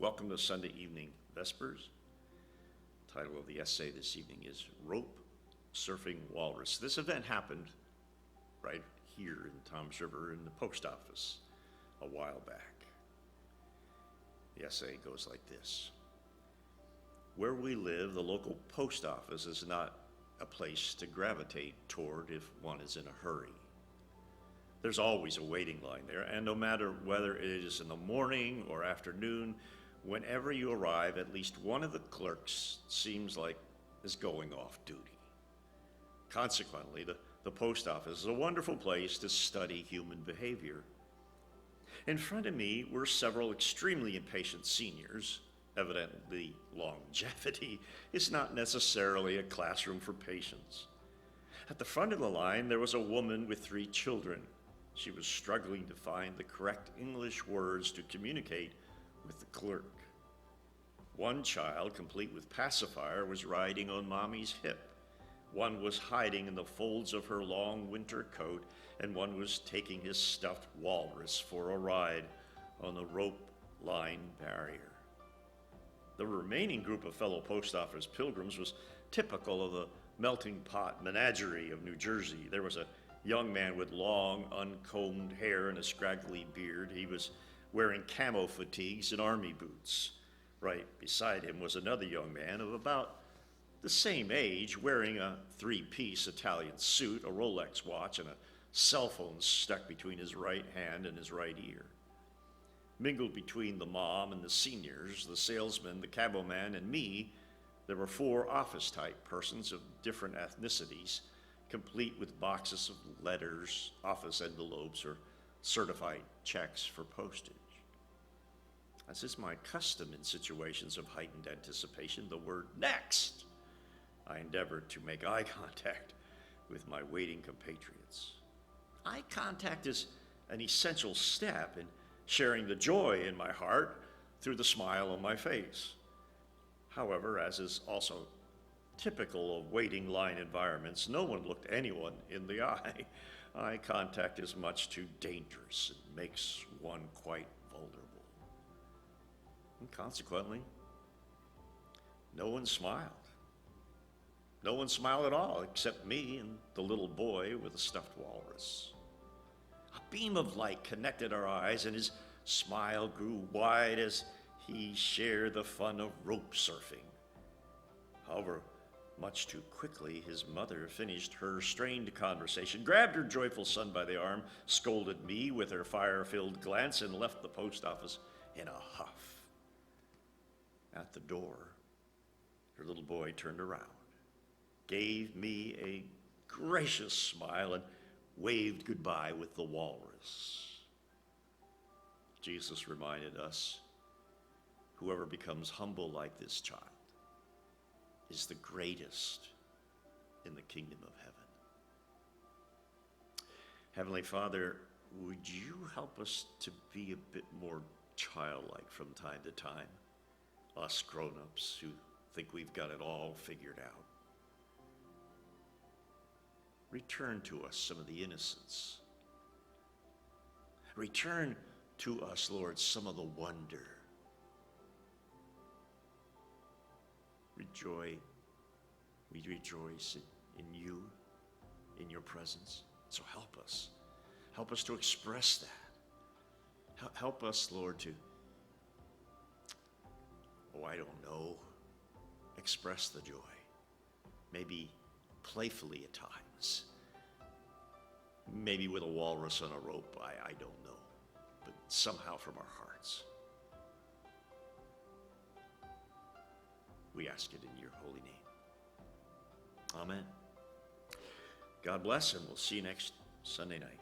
Welcome to Sunday evening Vespers. The title of the essay this evening is Rope Surfing Walrus. This event happened right here in Toms River in the post office a while back. The essay goes like this. Where we live, the local post office is not a place to gravitate toward if one is in a hurry. There's always a waiting line there, and no matter whether it is in the morning or afternoon, whenever you arrive, at least one of the clerks seems like is going off duty. Consequently, the post office is a wonderful place to study human behavior. In front of me were several extremely impatient seniors. Evidently, longevity is not necessarily a classroom for patience. At the front of the line, there was a woman with 3 children. She was struggling to find the correct English words to communicate with the clerk. One child, complete with pacifier, was riding on mommy's hip. One was hiding in the folds of her long winter coat, and one was taking his stuffed walrus for a ride on the rope line barrier. The remaining group of fellow post office pilgrims was typical of the melting pot menagerie of New Jersey. There was a young man with long, uncombed hair and a scraggly beard. He was wearing camo fatigues and army boots. Right beside him was another young man of about the same age, wearing a 3-piece Italian suit, a Rolex watch, and a cell phone stuck between his right hand and his right ear. Mingled between the mom and the seniors, the salesman, the caboman, and me, there were 4 office-type persons of different ethnicities, complete with boxes of letters, office envelopes, or certified checks for postage. As is my custom in situations of heightened anticipation, the word next, I endeavored to make eye contact with my waiting compatriots. Eye contact is an essential step in sharing the joy in my heart through the smile on my face. However, as is also typical of waiting line environments, no one looked anyone in the eye. Eye contact is much too dangerous. It makes one quite vulnerable. And consequently, no one smiled. No one smiled at all except me and the little boy with the stuffed walrus. A beam of light connected our eyes, and his smile grew wide as he shared the fun of rope surfing. However, much too quickly, his mother finished her strained conversation, grabbed her joyful son by the arm, scolded me with her fire-filled glance, and left the post office in a huff. At the door, her little boy turned around, gave me a gracious smile, and waved goodbye with the walrus. Jesus reminded us, whoever becomes humble like this child is the greatest in the kingdom of heaven. Heavenly Father, would you help us to be a bit more childlike from time to time, us grown-ups who think we've got it all figured out? Return to us some of the innocence. Return to us, Lord, some of the wonder. We rejoice in you, in your presence. So help us. Help us to express that. Help us, Lord, to, express the joy. Maybe playfully at times. Maybe with a walrus on a rope, I don't know. But somehow from our hearts. We ask it in your holy name. Amen. God bless, and we'll see you next Sunday night.